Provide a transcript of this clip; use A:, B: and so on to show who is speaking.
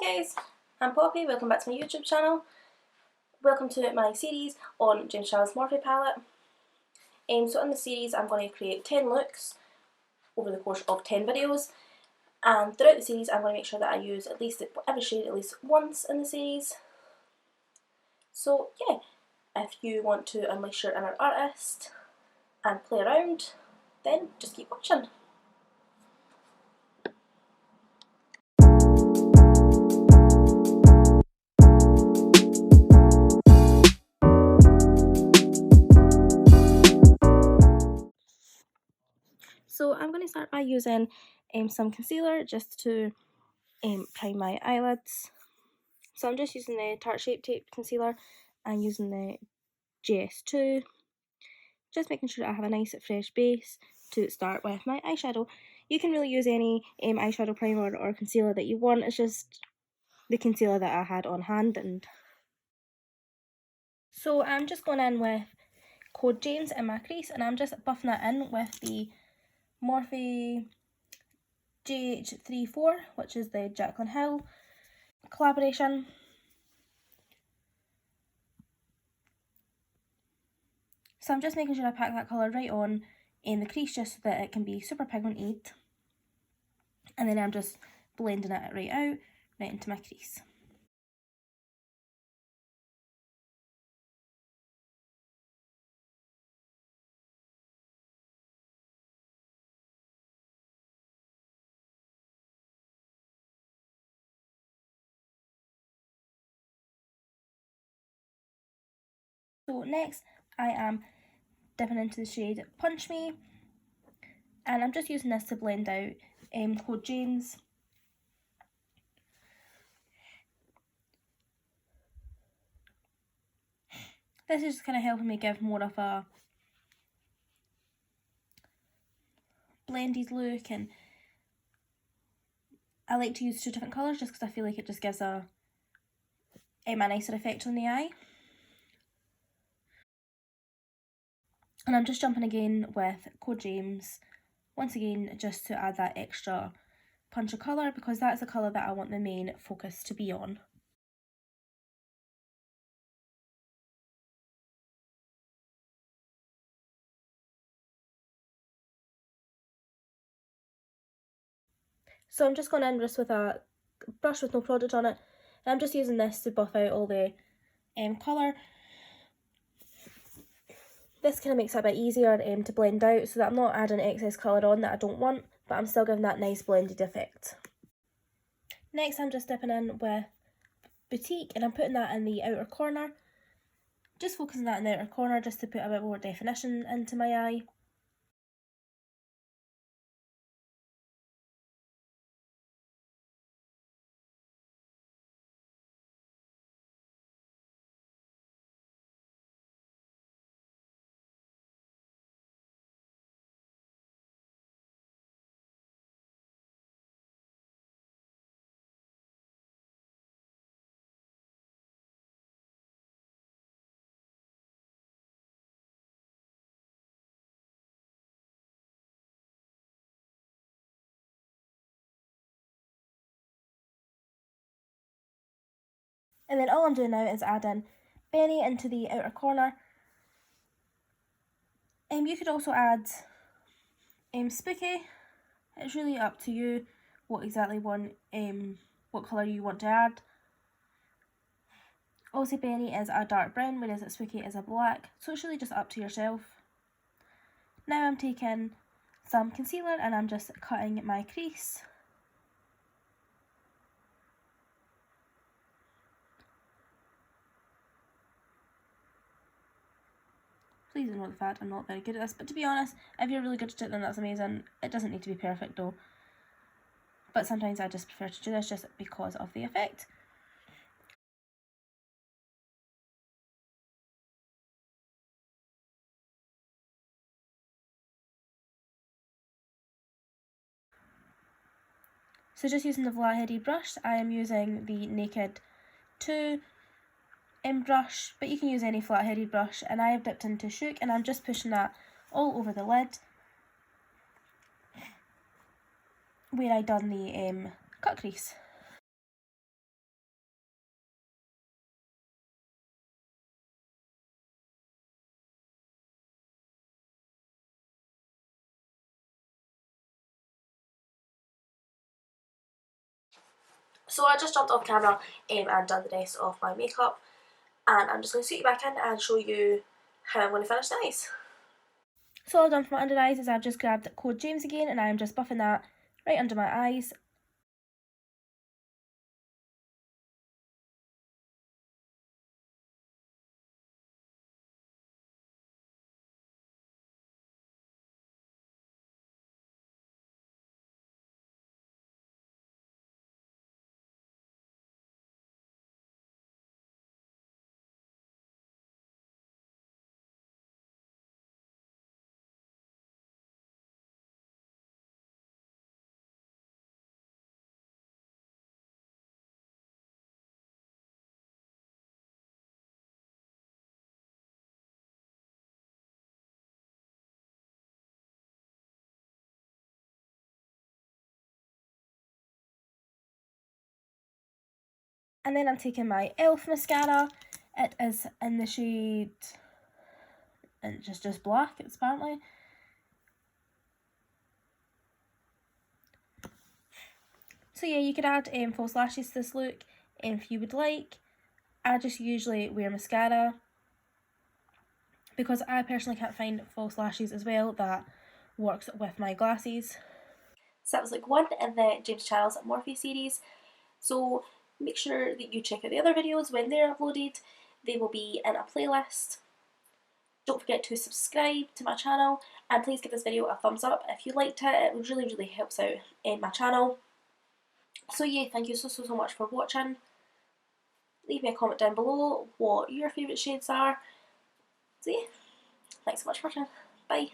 A: Hi guys, I'm Poppy, welcome back to my YouTube channel. Welcome to my series on JS2 Morphe palette. So in the series I'm going to create 10 looks over the course of 10 videos, and throughout the series I'm going to make sure that I use at least every shade at least once in the series. So yeah, if you want to unleash your inner artist and play around, then just keep watching. So I'm going to start by using some concealer just to prime my eyelids. So I'm just using the Tarte Shape Tape concealer and using the JS2, just making sure that I have a nice fresh base to start with my eyeshadow. You can really use any eyeshadow primer or concealer that you want, it's just the concealer that I had on hand. And so I'm just going in with Code James in my crease, and I'm just buffing that in with the Morphe JH34, which is the Jaclyn Hill collaboration. So I'm just making sure I pack that colour right on in the crease just so that it can be super pigmented. And then I'm just blending it right out, right into my crease. So next I am dipping into the shade Punch Me, and I'm just using this to blend out Code James. This is just kind of helping me give more of a blended look, and I like to use two different colours just because I feel like it just gives a nicer effect on the eye. And I'm just jumping again with Code James, once again just to add that extra punch of colour, because that's the colour that I want the main focus to be on. So I'm just going in just with a brush with no product on it, and I'm just using this to buff out all the colour. This kind of makes it a bit easier to blend out so that I'm not adding excess colour on that I don't want, but I'm still giving that nice blended effect. Next I'm just dipping in with Boutique, and I'm putting that in the outer corner. Just focusing that in the outer corner just to put a bit more definition into my eye. And then all I'm doing now is adding Benny into the outer corner. You could also add Spooky. It's really up to you what colour you want to add. Also, Benny is a dark brown, whereas Spooky is a black, so it's really just up to yourself. Now I'm taking some concealer and I'm just cutting my crease. Please ignore the fact I'm not very good at this, but to be honest, if you're really good at it then that's amazing. It doesn't need to be perfect though. But sometimes I just prefer to do this just because of the effect. So just using the flat-headed brush, I am using the Naked 2 brush, but you can use any flat-headed brush, and I have dipped into Shook and I'm just pushing that all over the lid where I done the cut crease. So I just jumped off camera and done the rest of my makeup, and I'm just going to sit you back in and show you how I'm going to finish the eyes. So all I've done for my under eyes is I've just grabbed Code James again, and I'm just buffing that right under my eyes. And then I'm taking my e.l.f. mascara. It is in the shade, and just black, it's apparently. So yeah, you could add false lashes to this look if you would like. I just usually wear mascara because I personally can't find false lashes as well that works with my glasses. So that was look 1 in the JH34 Morphe series. So make sure that you check out the other videos when they're uploaded. They will be in a playlist. Don't forget to subscribe to my channel, and please give this video a thumbs up if you liked it. It really helps out in my channel. So yeah, thank you so much for watching. Leave me a comment down below what your favourite shades are. So yeah, thanks so much for watching. Bye.